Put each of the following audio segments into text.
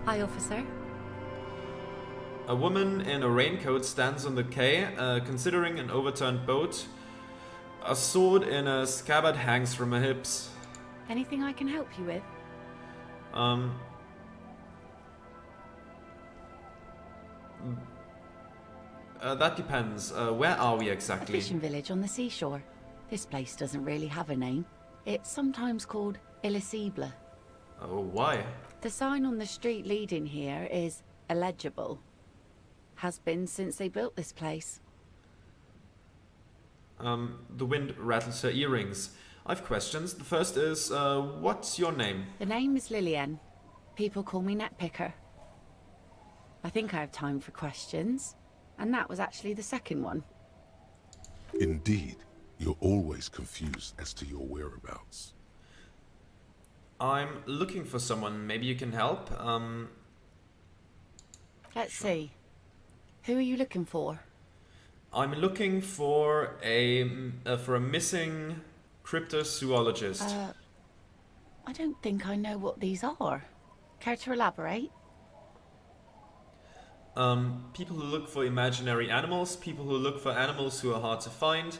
Hi, officer. A woman in a raincoat stands on the quay, considering an overturned boat. A sword in a scabbard hangs from her hips. Anything I can help you with? Um, that depends. Where are we A exactly? fishing village on the seashore. This place doesn't really have a name. It's sometimes called Elysium. Oh, why? The sign on the street leading here is illegible. Has been since they built this place. The wind rattles her earrings. I've questions. The first is, what's your name? The name is Lillian. People call me Netpicker. I think I have time for questions. And that was actually the second one. Indeed, you're always confused as to your whereabouts. I'm looking for someone. Maybe you can help. Let's see. Who are you looking for? I'm looking for a missing cryptozoologist. I don't think I know what these are. Care to elaborate? People who look for imaginary animals, people who look for animals who are hard to find,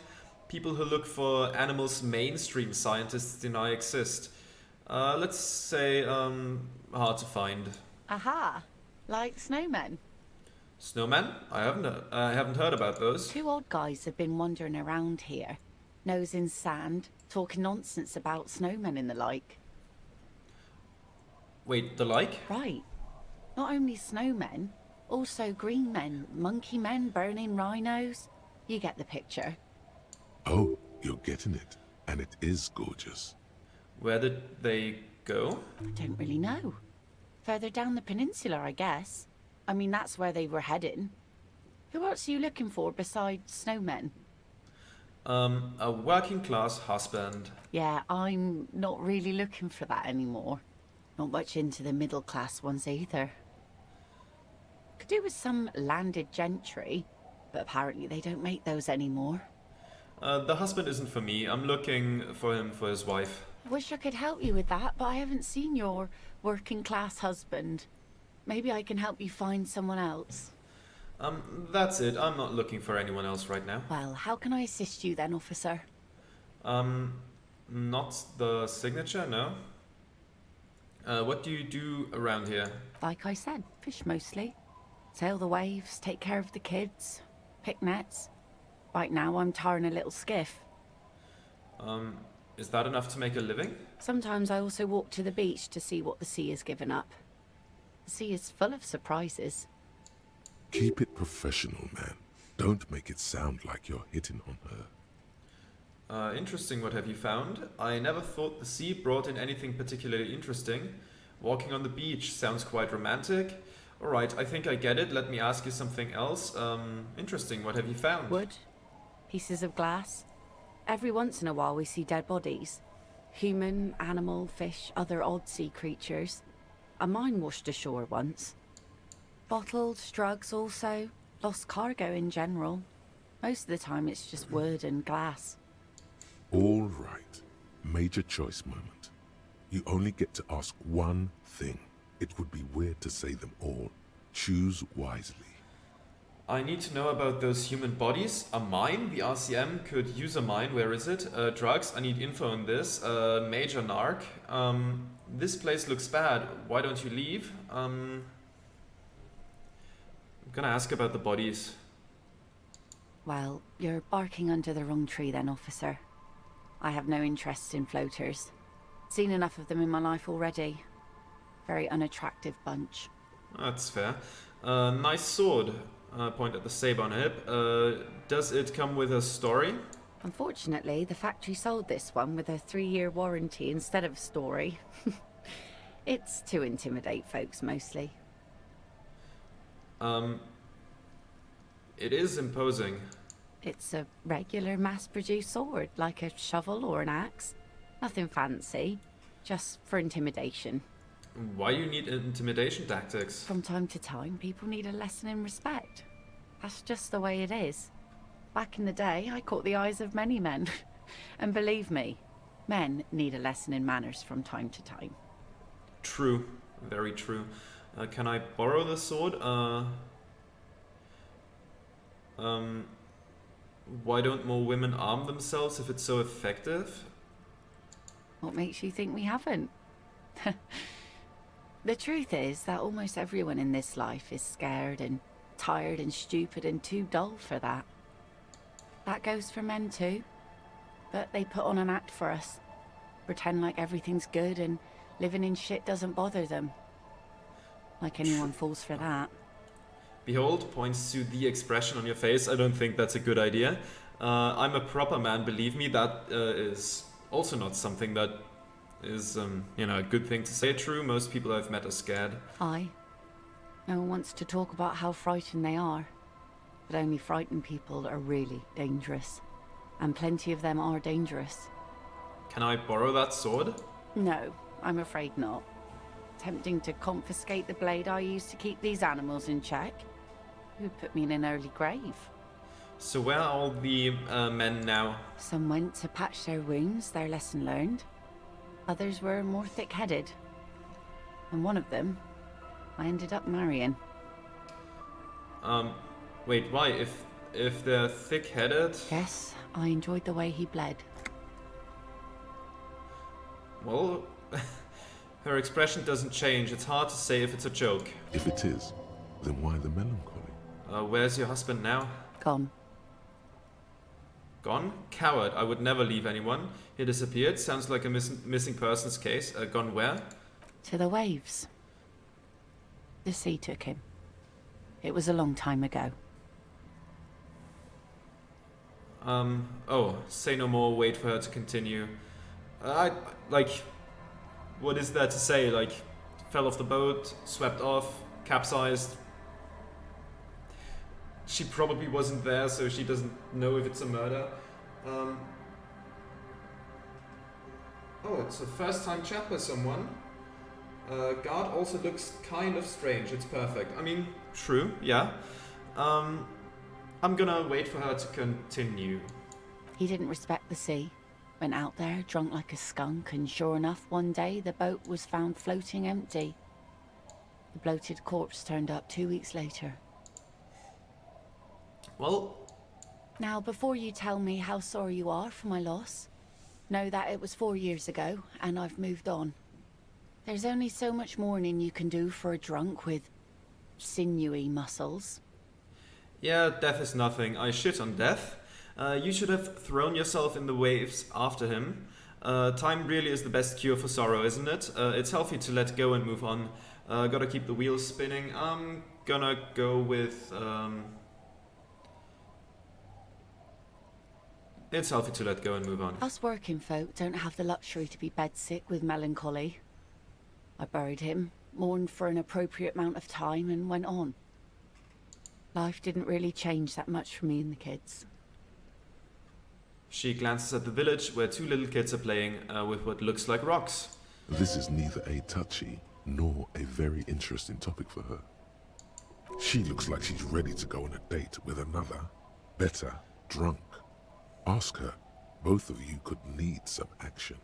people who look for animals mainstream scientists deny exist. Let's say, hard to find. Aha! Like snowmen. Snowmen? I haven't heard about those. Two old guys have been wandering around here, nose in sand, talking nonsense about snowmen and the like. Wait, the like? Right. Not only snowmen, also green men, monkey men burning rhinos. You get the picture. Oh, you're getting it. And it is gorgeous. Where did they go? I don't really know. Further down the peninsula, I guess. I mean, that's where they were heading. Who else are you looking for besides snowmen? A working class husband. Yeah, I'm not really looking for that anymore. Not much into the middle class ones either. Could do with some landed gentry, but apparently they don't make those anymore. The husband isn't for me. I'm looking for him for his wife. I wish I could help you with that, but I haven't seen your working class husband. Maybe I can help you find someone else. That's it. I'm not looking for anyone else right now. Well, how can I assist you then, officer? Not the signature, no. What do you do around here? Like I said, fish mostly. Sail the waves, take care of the kids, pick nets. Right now I'm tarring a little skiff. Is that enough to make a living? Sometimes I also walk to the beach to see what the sea has given up. The sea is full of surprises. Keep it professional, man. Don't make it sound like you're hitting on her. Interesting. What have you found? I never thought the sea brought in anything particularly interesting. Walking on the beach sounds quite romantic. Alright, I think I get it. Let me ask you something else. Interesting. What have you found? Wood, pieces of glass. Every once in a while we see dead bodies. Human, animal, fish, other odd sea creatures. A mine washed ashore once. Bottles, drugs also. Lost cargo in general. Most of the time it's just wood and glass. All right. Major choice moment. You only get to ask one thing. It would be weird to say them all. Choose wisely. I need to know about those human bodies. A mine? The RCM could use a mine. Where is it? Drugs? I need info on this. Major narc. This place looks bad. Why don't you leave? I'm gonna ask about the bodies. Well, you're barking under the wrong tree then, officer. I have no interest in floaters. Seen enough of them in my life already. Very unattractive bunch. That's fair. Nice sword. Point at the saber on her hip. Does it come with a story? Unfortunately, the factory sold this one with a 3-year warranty instead of a story. It's to intimidate folks, mostly. It is imposing. It's a regular mass-produced sword, like a shovel or an axe. Nothing fancy, just for intimidation. Why you need intimidation tactics? From time to time, people need a lesson in respect. That's just the way it is. Back in the day, I caught the eyes of many men. And believe me, men need a lesson in manners from time to time. True. Very true. Can I borrow the sword? Why don't more women arm themselves if it's so effective? What makes you think we haven't? The truth is that almost everyone in this life is scared and tired and stupid and too dull for that. That goes for men too. But they put on an act for us. Pretend like everything's good and living in shit doesn't bother them. Like anyone falls for that. Behold points to the expression on your face. I don't think that's a good idea. I'm a proper man, believe me. That is also not something that is, a good thing to say. True, most people I've met are scared. Aye. No one wants to talk about how frightened they are. But only frightened people are really dangerous. And plenty of them are dangerous. Can I borrow that sword? No, I'm afraid not. Tempting to confiscate the blade I used to keep these animals in check. It would put me in an early grave. So where are all the men now? Some went to patch their wounds, their lesson learned. Others were more thick-headed. And one of them, I ended up marrying. Wait, why? If they're thick-headed? Yes, I enjoyed the way he bled. Well, her expression doesn't change. It's hard to say if it's a joke. If it is, then why the melancholy? Where's your husband now? Gone. Gone? Coward. I would never leave anyone. He disappeared. Sounds like a missing persons case. Gone where? To the waves. The sea took him. It was a long time ago. Oh, say no more, wait for her to continue. What is there to say? Like, fell off the boat, swept off, capsized. She probably wasn't there, so she doesn't know if it's a murder. Oh, it's a first-time chat by someone. Guard also looks kind of strange, it's perfect. I mean, true, yeah. I'm gonna wait for her to continue. He didn't respect the sea. Went out there, drunk like a skunk, and sure enough, one day the boat was found floating empty. The bloated corpse turned up 2 weeks later. Well... Now, before you tell me how sorry you are for my loss, know that it was 4 years ago, and I've moved on. There's only so much mourning you can do for a drunk with sinewy muscles. Yeah, death is nothing. I shit on death. You should have thrown yourself in the waves after him. Time really is the best cure for sorrow, isn't it? It's healthy to let go and move on. Gotta keep the wheels spinning. I'm gonna go with... It's healthy to let go and move on. Us working folk don't have the luxury to be bedsick with melancholy. I buried him, mourned for an appropriate amount of time, and went on. Life didn't really change that much for me and the kids. She glances at the village where two little kids are playing with what looks like rocks. This is neither a touchy nor a very interesting topic for her. She looks like she's ready to go on a date with another, better, drunk. Ask her. Both of you could need some action.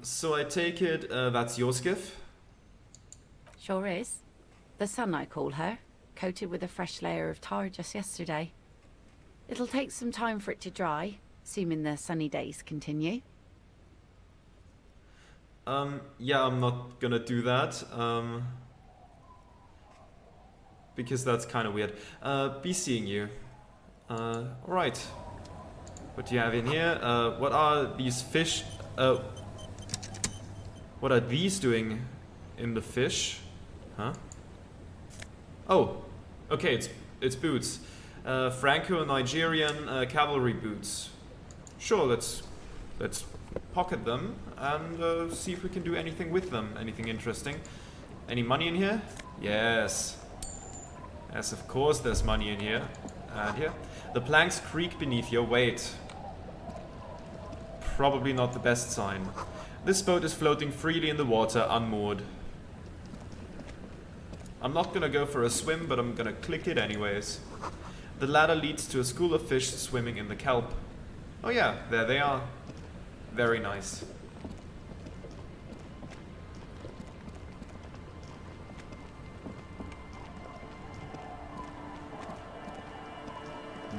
So I take it that's your skiff? Sure is. The sun, I call her, coated with a fresh layer of tar just yesterday. It'll take some time for it to dry, assuming the sunny days continue. Yeah, I'm not gonna do that. Because that's kind of weird. Be seeing you. Alright. What do you have in here? What are these fish? What are these doing in the fish? Huh? Oh, okay, it's boots. Franco-Nigerian cavalry boots. Sure, let's pocket them and see if we can do anything with them. Anything interesting? Any money in here? Yes. Yes, of course there's money in here. And here. The planks creak beneath your weight. Probably not the best sign. This boat is floating freely in the water, unmoored. I'm not gonna go for a swim, but I'm gonna click it anyways. The ladder leads to a school of fish swimming in the kelp. Oh yeah, there they are. Very nice.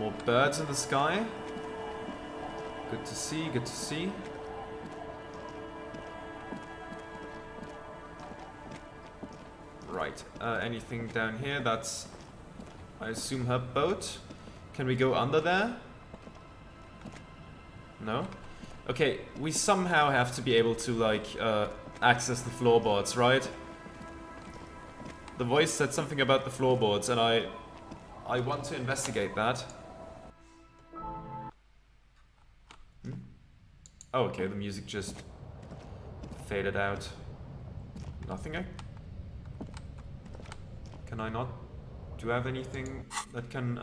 more birds in the sky. Good to see, good to see. Right, anything down here? That's, I assume, her boat. Can we go under there? No? Okay, we somehow have to be able to, like, access the floorboards, right? The voice said something about the floorboards, and I want to investigate that. Oh, okay, the music just faded out. Nothing. Can I not? Do I have anything that can,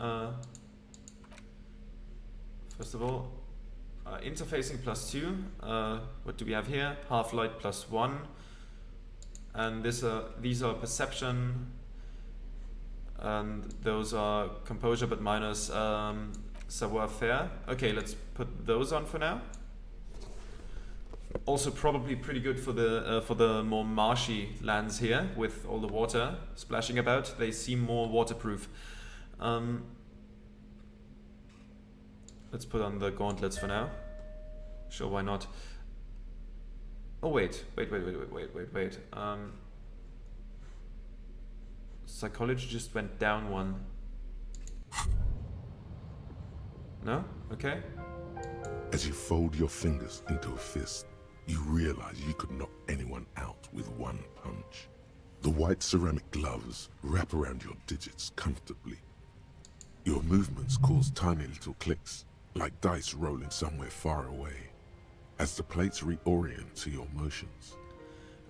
first of all, interfacing +2. What do we have here? Half-light +1. And these are perception. And those are composure but minus savoir-faire. Okay, let's put those on for now. Also probably pretty good for the more marshy lands here with all the water splashing about. They seem more waterproof. Let's put on the gauntlets for now. Sure, why not? Oh wait. Psychology just went down 1. No? Okay. As you fold your fingers into a fist, you realize you could knock anyone out with one punch. The white ceramic gloves wrap around your digits comfortably. Your movements cause tiny little clicks, like dice rolling somewhere far away, as the plates reorient to your motions.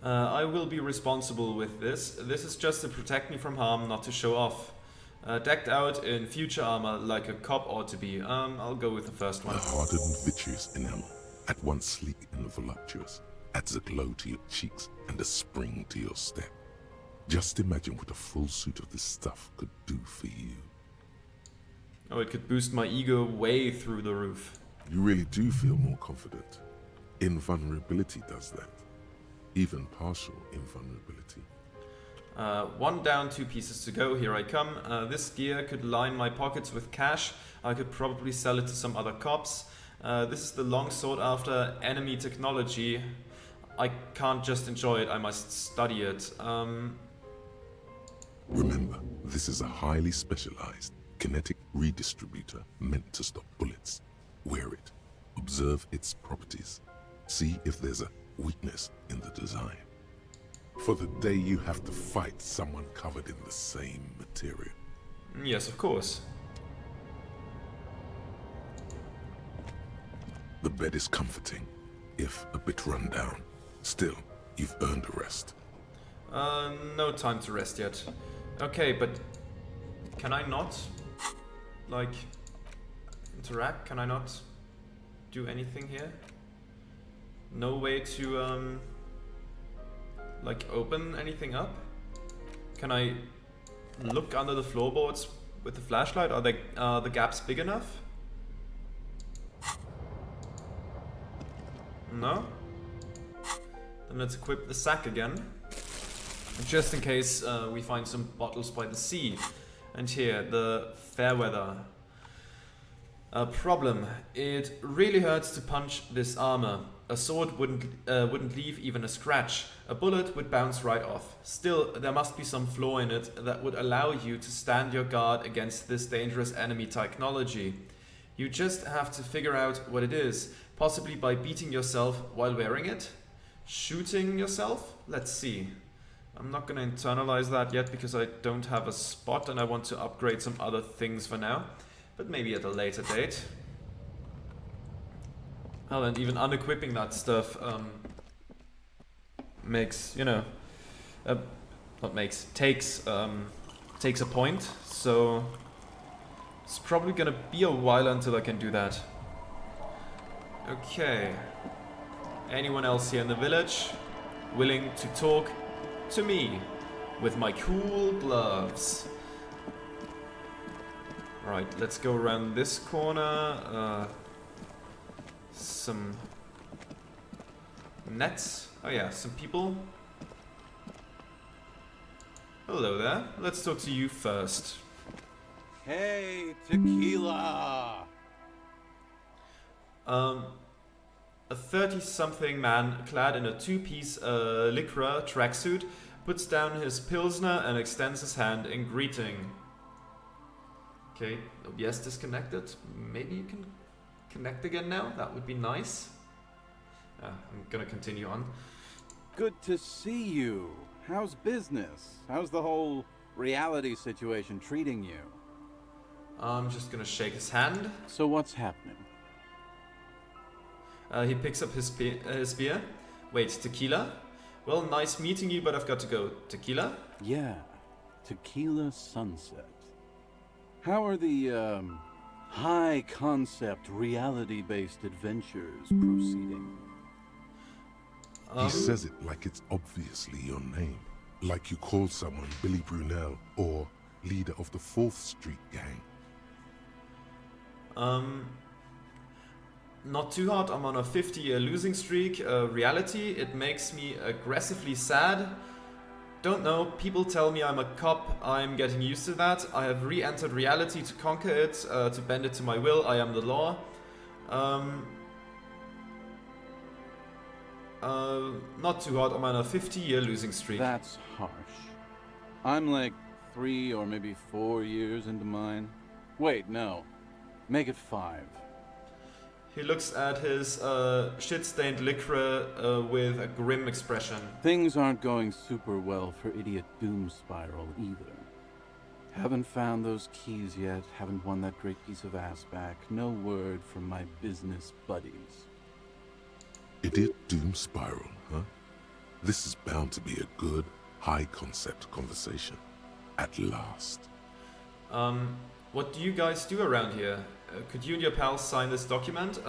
I will be responsible with this. This is just to protect me from harm, not to show off. Decked out in future armor like a cop ought to be. I'll go with the first one. The hardened vitreous enamel, at once sleek and voluptuous, adds a glow to your cheeks and a spring to your step. Just imagine what a full suit of this stuff could do for you. Oh, it could boost my ego way through the roof. You really do feel more confident. Invulnerability does that. Even partial invulnerability. 1 down, 2 pieces to go. Here I come. This gear could line my pockets with cash. I could probably sell it to some other cops. This is the long sought after enemy technology. I can't just enjoy it, I must study it. Remember, this is a highly specialized kinetic redistributor meant to stop bullets. Wear it. Observe its properties. See if there's a weakness in the design. For the day you have to fight someone covered in the same material. Yes, of course. The bed is comforting, if a bit run down. Still, you've earned a rest. No time to rest yet. Okay, but can I not, like, interact? Can I not do anything here? No way to, like, open anything up? Can I look under the floorboards with the flashlight? Are the gaps big enough? No? Then let's equip the sack again. Just in case we find some bottles by the sea. And here, the fair weather. Problem. It really hurts to punch this armor. A sword wouldn't leave even a scratch. A bullet would bounce right off. Still, there must be some flaw in it that would allow you to stand your guard against this dangerous enemy technology. You just have to figure out what it is, possibly by beating yourself while wearing it? Shooting yourself? Let's see. I'm not gonna internalize that yet because I don't have a spot and I want to upgrade some other things for now. But maybe at a later date. Well, and even unequipping that stuff makes, you know, takes a point. So it's probably gonna be a while until I can do that. Okay. Anyone else here in the village willing to talk to me with my cool gloves? Right, let's go around this corner. Some nets. Oh yeah, some people. Hello there. Let's talk to you first. Hey, tequila! A 30-something man clad in a two-piece lycra tracksuit puts down his pilsner and extends his hand in greeting. Okay, OBS disconnected. Maybe you can connect again now? That would be nice. I'm gonna continue on. Good to see you. How's business? How's the whole reality situation treating you? I'm just gonna shake his hand. So what's happening? He picks up his beer. Wait, tequila? Well, nice meeting you, but I've got to go. Tequila? Yeah, Tequila Sunset. How are the, high-concept, reality-based adventures proceeding? He says it like it's obviously your name. Like you called someone Billy Brunel or leader of the 4th Street gang. Not too hot. I'm on a 50-year losing streak. Reality, it makes me aggressively sad. Don't know, people tell me I'm a cop. I'm getting used to that. I have re-entered reality to conquer it, to bend it to my will. I am the law. Not too hot. I'm on a 50-year losing streak. That's harsh. I'm like 3 or maybe 4 years into mine. Wait, no. Make it 5. He looks at his shit-stained lycra with a grim expression. Things aren't going super well for Idiot Doom Spiral either. Haven't found those keys yet, haven't won that great piece of ass back. No word from my business buddies. Idiot Doom Spiral, huh? This is bound to be a good, high-concept conversation. At last. What do you guys do around here? Could you and your pals sign this document?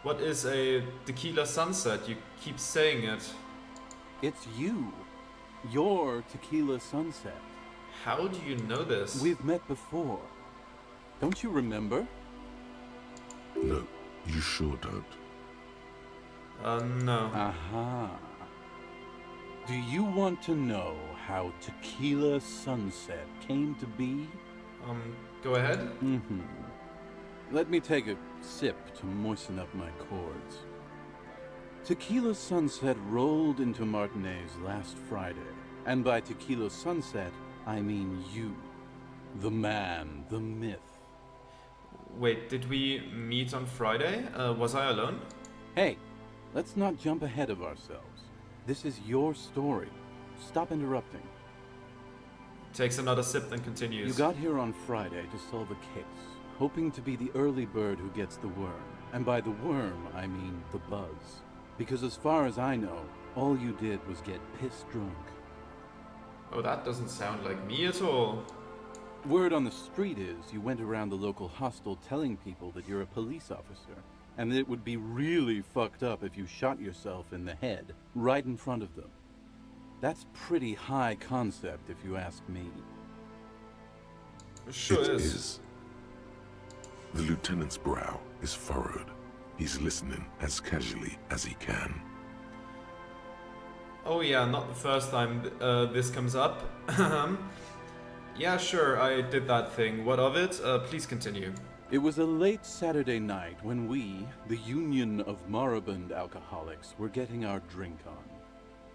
What is a tequila sunset? You keep saying it. It's you. You're Tequila Sunset. How do you know this? We've met before. Don't you remember? No, you sure don't. No. Aha. Do you want to know how Tequila Sunset came to be? Go ahead. Mm-hmm. Let me take a sip to moisten up my cords. Tequila Sunset rolled into Martinez last Friday. And by Tequila Sunset, I mean you. The man, the myth. Wait, did we meet on Friday? Was I alone? Hey, let's not jump ahead of ourselves. This is your story. Stop interrupting. Takes another sip, then continues. You got here on Friday to solve a case, hoping to be the early bird who gets the worm. And by the worm, I mean the buzz. Because as far as I know, all you did was get piss drunk. Oh, that doesn't sound like me at all. Word on the street is you went around the local hostel telling people that you're a police officer, and that it would be really fucked up if you shot yourself in the head, right in front of them. That's pretty high concept, if you ask me. Sure It is. is. The lieutenant's brow is furrowed. He's listening as casually as he can. Oh yeah, not the first time this comes up. Yeah, sure, I did that thing. What of it? Please continue. It was a late Saturday night when we, the Union of Moribund Alcoholics, were getting our drink on.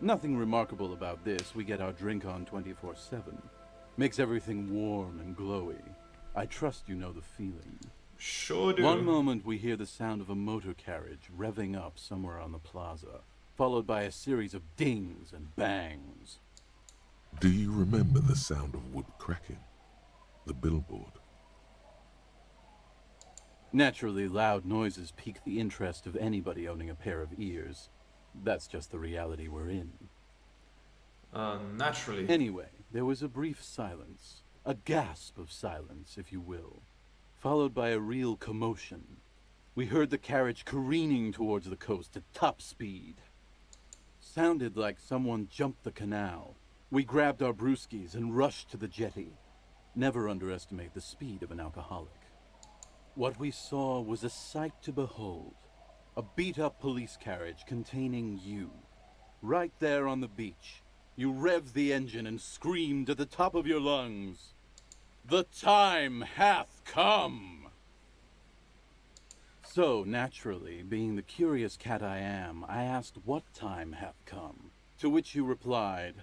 Nothing remarkable about this. We get our drink on 24/7. Makes everything warm and glowy. I trust you know the feeling. Sure do. One moment we hear the sound of a motor carriage revving up somewhere on the plaza, followed by a series of dings and bangs. Do you remember the sound of wood cracking? The billboard? Naturally, loud noises pique the interest of anybody owning a pair of ears. That's just the reality we're in. Naturally. Anyway, there was a brief silence. A gasp of silence, if you will. Followed by a real commotion. We heard the carriage careening towards the coast at top speed. Sounded like someone jumped the canal. We grabbed our brewskis and rushed to the jetty. Never underestimate the speed of an alcoholic. What we saw was a sight to behold. A beat-up police carriage containing you. Right there on the beach. You revved the engine and screamed at the top of your lungs. The time hath come! So, naturally, being the curious cat I am, I asked what time hath come, to which you replied,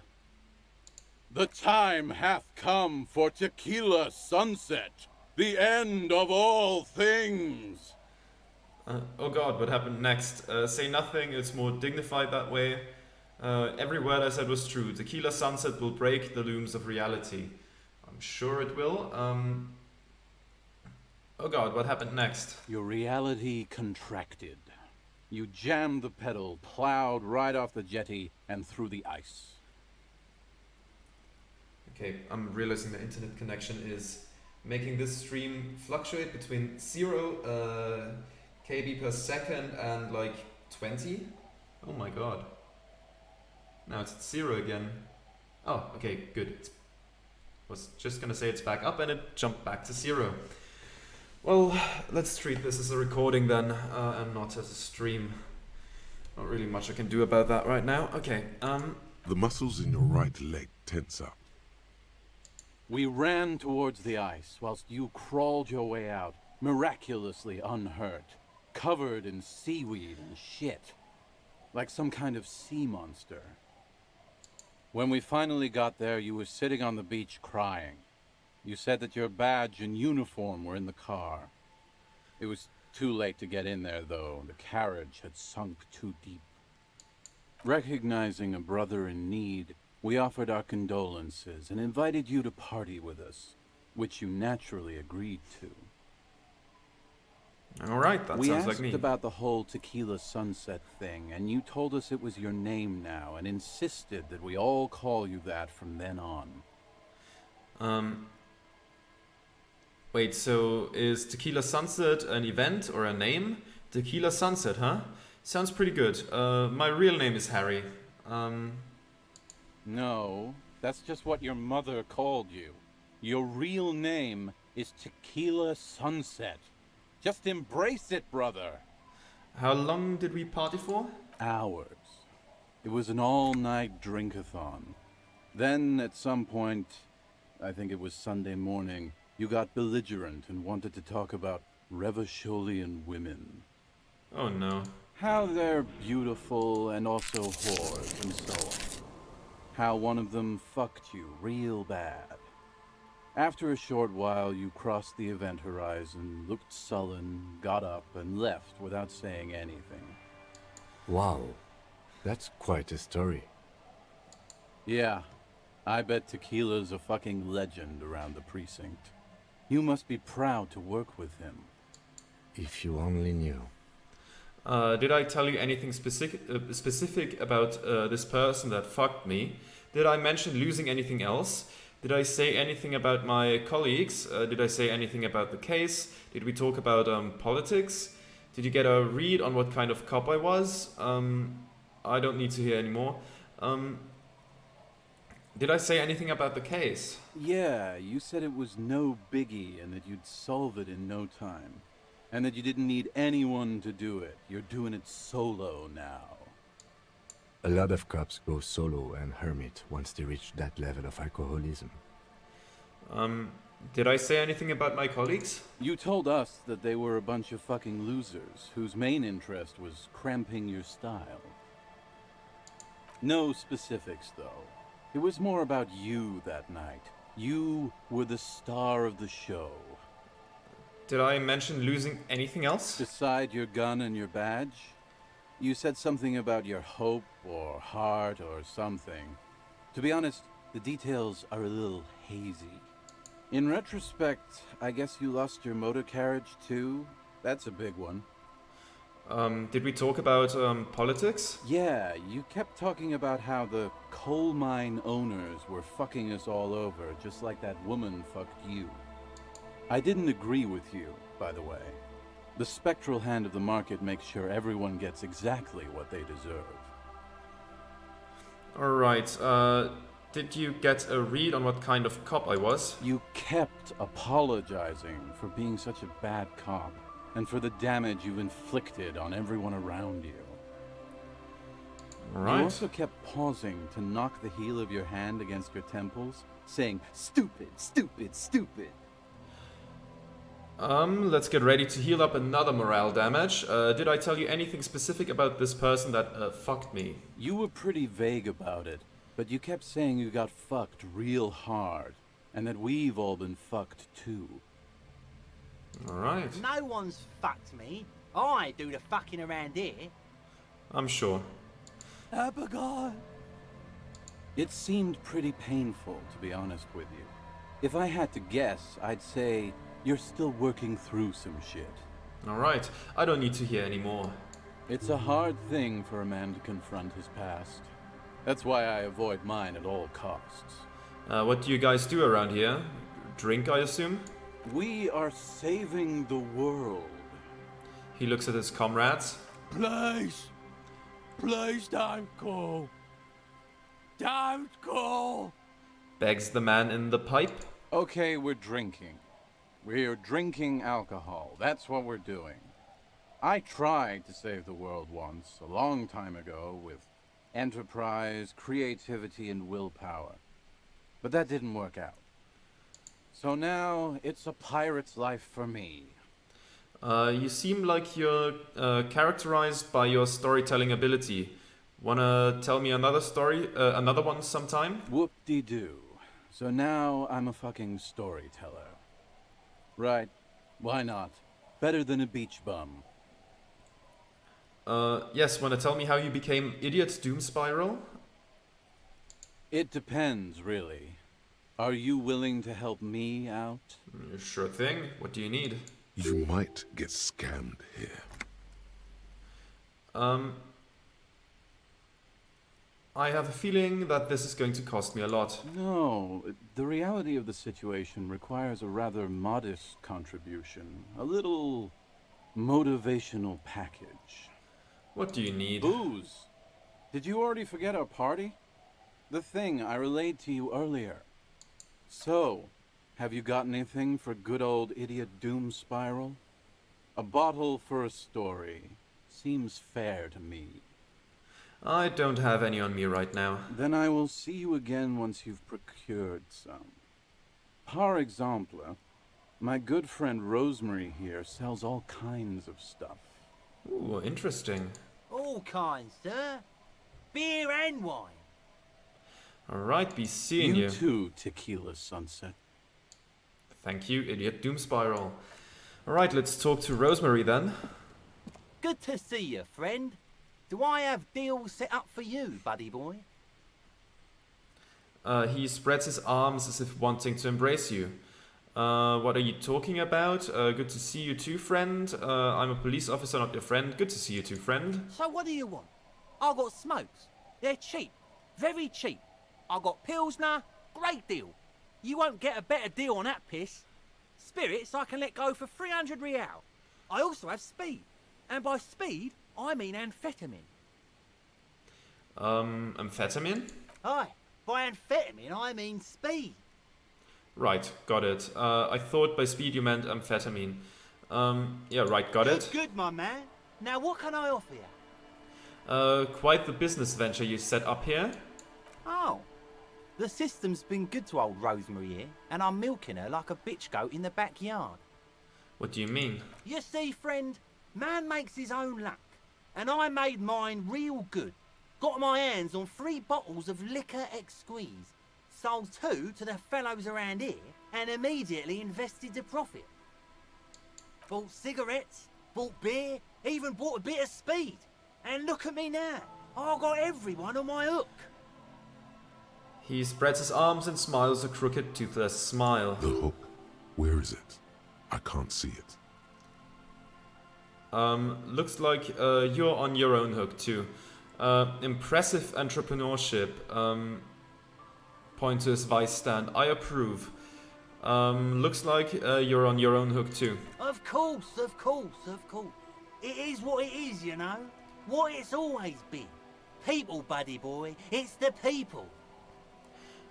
"The time hath come for tequila sunset, the end of all things." Oh god, what happened next? Say nothing, it's more dignified that way. Every word I said was true. Tequila sunset will break the looms of reality. I'm sure it will. Oh god, what happened next? Your reality contracted. You jammed the pedal, plowed right off the jetty, and through the ice. Okay, I'm realizing the internet connection is making this stream fluctuate between 0 KB per second and like 20. Oh my god. Now it's at 0 again. Oh, okay, good. Was just gonna say it's back up and it jumped back to 0. Well, let's treat this as a recording then, and not as a stream. Not really much I can do about that right now. Okay, The muscles in your right leg tense up. We ran towards the ice whilst you crawled your way out, miraculously unhurt, covered in seaweed and shit, like some kind of sea monster. When we finally got there, you were sitting on the beach crying. You said that your badge and uniform were in the car. It was too late to get in there, though. The carriage had sunk too deep. Recognizing a brother in need, we offered our condolences and invited you to party with us, which you naturally agreed to. alright, that We sounds asked like me. about the whole tequila sunset thing, and you told us it was your name now and insisted that we all call you that from then on. Wait, so is Tequila Sunset an event or a name? Tequila Sunset, huh? Sounds pretty good. My real name is Harry. No, that's just what your mother called you. Your real name is Tequila Sunset. Just embrace it, brother. How long did we party for? Hours. It was an all-night drink-a-thon. Then, at some point, I think it was Sunday morning, you got belligerent and wanted to talk about Revacholian women. Oh no. How they're beautiful and also whores and so on. How one of them fucked you real bad. After a short while, you crossed the event horizon, looked sullen, got up, and left without saying anything. Wow, that's quite a story. Yeah, I bet Tequila's a fucking legend around the precinct. You must be proud to work with him. If you only knew. Did I tell you anything specific about this person that fucked me? Did I mention losing anything else? Did I say anything about my colleagues? Did I say anything about the case? Did we talk about politics? Did you get a read on what kind of cop I was? I don't need to hear anymore. Did I say anything about the case? Yeah, you said it was no biggie and that you'd solve it in no time. And that you didn't need anyone to do it. You're doing it solo now. A lot of cops go solo and hermit once they reach that level of alcoholism. Did I say anything about my colleagues? You told us that they were a bunch of fucking losers whose main interest was cramping your style. No specifics, though. It was more about you that night. You were the star of the show. Did I mention losing anything else? Beside your gun and your badge, you said something about your hope or heart or something. To be honest, the details are a little hazy. In retrospect, I guess you lost your motor carriage too? That's a big one. Did we talk about politics? Yeah, you kept talking about how the coal mine owners were fucking us all over, just like that woman fucked you. I didn't agree with you, by the way. The spectral hand of the market makes sure everyone gets exactly what they deserve. Alright, did you get a read on what kind of cop I was? You kept apologizing for being such a bad cop, and for the damage you've inflicted on everyone around you. You Alright. also kept pausing to knock the heel of your hand against your temples, saying, "Stupid, stupid, stupid." Let's get ready to heal up another morale damage. Did I tell you anything specific about this person that fucked me? You were pretty vague about it, but you kept saying you got fucked real hard, and that we've all been fucked too. Alright, No one's fucked me. I do the fucking around here. I'm sure. Abigail. It seemed pretty painful, to be honest with you. If I had to guess, I'd say you're still working through some shit. Alright, I don't need to hear anymore. It's a hard thing for a man to confront his past. That's why I avoid mine at all costs. What do you guys do around here? Drink, I assume? We are saving the world. He looks at his comrades. Please. Please don't go. Don't go. Begs the man in the pipe. Okay, we're drinking. We're drinking alcohol. That's what we're doing. I tried to save the world once, a long time ago, with enterprise, creativity, and willpower. But that didn't work out. So now, it's a pirate's life for me. You seem like you're characterized by your storytelling ability. Wanna tell me another story, another one sometime? Whoop-de-doo. So now I'm a fucking storyteller. Right. Why not? Better than a beach bum. Yes, wanna tell me how you became Idiot Doom Spiral? It depends, really. Are you willing to help me out? Sure thing. What do you need? You might get scammed here. I have a feeling that this is going to cost me a lot. No, the reality of the situation requires a rather modest contribution. A little motivational package. What do you need? Booze! Did you already forget our party? The thing I relayed to you earlier. So, have you got anything for good old Idiot Doom Spiral? A bottle for a story. Seems fair to me. I don't have any on me right now. Then I will see you again once you've procured some. Par exemple, my good friend Rosemary here sells all kinds of stuff. Ooh, interesting. All kinds, sir. Beer and wine. Alright, be seeing You you. too, Tequila Sunset. Thank you, Idiot Doom Spiral. Alright, let's talk to Rosemary then. Good to see you, friend. Do I have deals set up for you, buddy boy? He spreads his arms as if wanting to embrace you. What are you talking about? Good to see you too, friend. I'm a police officer, not your friend. Good to see you too, friend. So what do you want? I got smokes. They're cheap. Very cheap. I got Pilsner. Great deal. You won't get a better deal on that piss. Spirits I can let go for 300 real. I also have speed. And by speed, I mean amphetamine. Amphetamine? Aye, by amphetamine I mean speed. Right, got it. I thought by speed you meant amphetamine. Yeah, right, got Good, it. good, my man. Now what can I offer you? Quite the business venture you set up here. Oh, the system's been good to old Rosemary here, and I'm milking her like a bitch goat in the backyard. What do you mean? You see, friend, man makes his own luck, and I made mine real good. Got my hands on 3 bottles of liquor exquise, sold 2 to the fellows around here, and immediately invested the profit. Bought cigarettes, bought beer, even bought a bit of speed. And look at me now, I got everyone on my hook. He spreads his arms and smiles a crooked, toothless smile. The hook. Where is it? I can't see it. Looks like you're on your own hook too. Impressive entrepreneurship. Point to his vice stand. I approve. Looks like you're on your own hook too. Of course, of course, of course. It is what it is, you know. What it's always been. People, buddy boy. It's the people.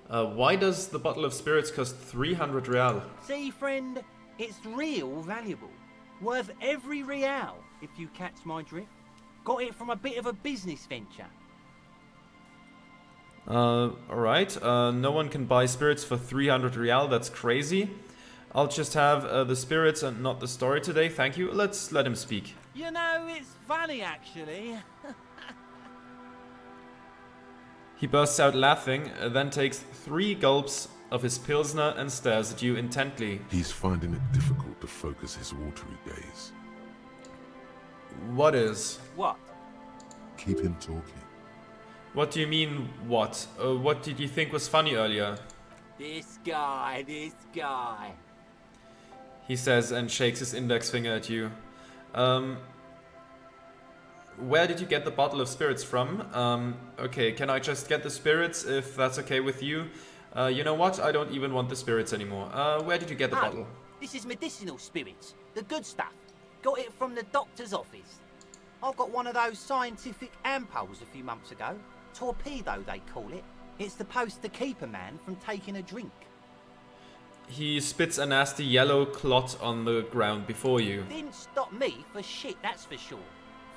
Why does the bottle of spirits cost 300 real? See, friend, it's real valuable. Worth every real, if you catch my drift. Got it from a bit of a business venture. Alright, no one can buy spirits for 300 real, that's crazy. I'll just have the spirits and not the story today, thank you. Let's let him speak. You know, it's funny actually. He bursts out laughing, then takes 3 gulps of his pilsner and stares at you intently. He's finding it difficult to focus his watery gaze. What is? What? Keep him talking. What do you mean, what? What did you think was funny earlier? This guy. He says and shakes his index finger at you. Where did you get the bottle of spirits from? Okay, can I just get the spirits if that's okay with you? You know what? I don't even want the spirits anymore. Where did you get the bottle? This is medicinal spirits. The good stuff. Got it from the doctor's office. I got one of those scientific ampoules a few months ago. Torpedo, they call it. It's supposed to keep a man from taking a drink. He spits a nasty yellow clot on the ground before you. Didn't stop me for shit, that's for sure.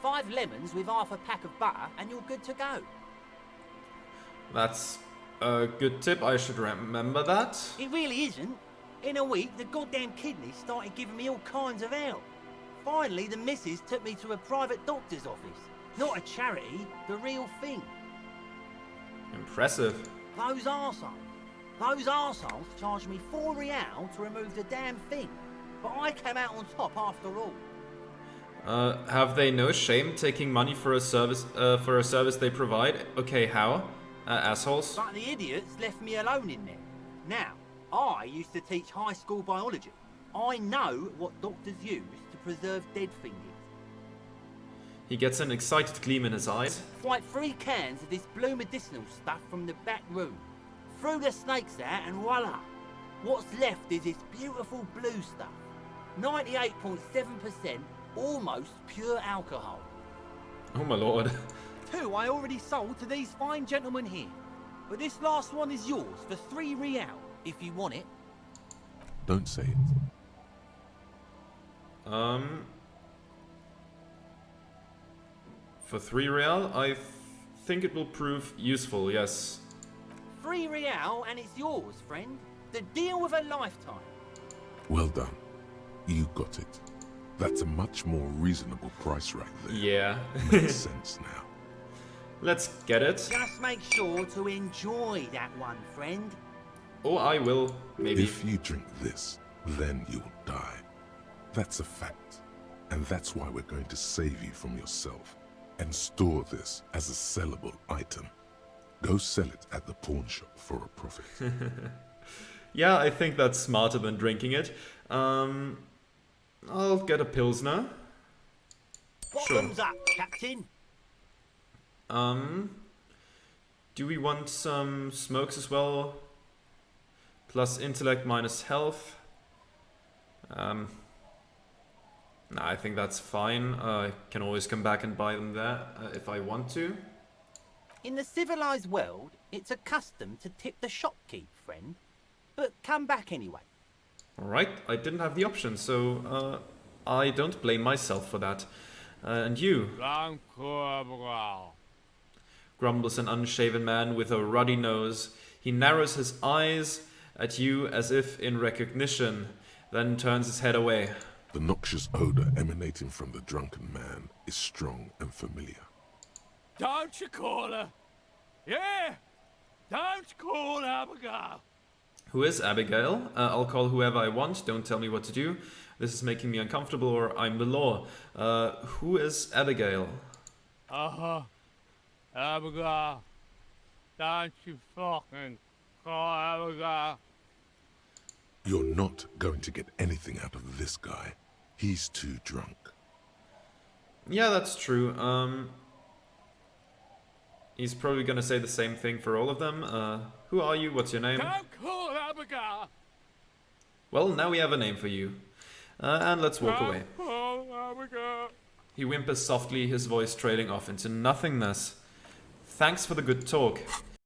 5 lemons with half a pack of butter and you're good to go. That's a good tip, I should remember that. It really isn't. In a week, the goddamn kidneys started giving me all kinds of help. Finally, the missus took me to a private doctor's office. Not a charity, the real thing. Impressive. Those arseholes charged me 4 real to remove the damn thing. But I came out on top after all. Have they no shame taking money for a service they provide? Okay, how? Assholes? But the idiots left me alone in there. Now, I used to teach high school biology. I know what doctors use to preserve dead things. He gets an excited gleam in his eyes. Like 3 cans of this blue medicinal stuff from the back room. Threw the snakes out and voila. What's left is this beautiful blue stuff. 98.7% almost pure alcohol. Oh my lord. 2 I already sold to these fine gentlemen here. But this last one is yours for 3 real, if you want it. Don't say it. For 3 real, I think it will prove useful, yes. 3 real and it's yours, friend. The deal of a lifetime. Well done. You got it. That's a much more reasonable price right there. Yeah. Makes sense now. Let's get it. Just make sure to enjoy that one, friend. Oh, I will, maybe. If you drink this, then you'll die. That's a fact. And that's why we're going to save you from yourself and store this as a sellable item. Go sell it at the pawn shop for a profit. Yeah, I think that's smarter than drinking it. I'll get a pilsner. Bottoms up, Captain. Do we want some smokes as well? Plus intellect minus health. Nah, I think that's fine. I can always come back and buy them there if I want to. In the civilized world, it's a custom to tip the shopkeep, friend. But come back anyway. Alright, I didn't have the option, so I don't blame myself for that. And you? Grumbles an unshaven man with a ruddy nose. He narrows his eyes at you as if in recognition, then turns his head away. The noxious odor emanating from the drunken man is strong and familiar. Don't you call her? Yeah! Don't call Abigail! Who is Abigail? I'll call whoever I want, don't tell me what to do. This is making me uncomfortable, or I'm the law. Who is Abigail? Abigail. Don't you fucking call Abigail. You're not going to get anything out of this guy. He's too drunk. Yeah, that's true. He's probably gonna say the same thing for all of them. Who are you? What's your name? Don't call Abigail. Well, now we have a name for you. And let's walk away. Call Abigail. He whimpers softly, his voice trailing off into nothingness. Thanks for the good talk.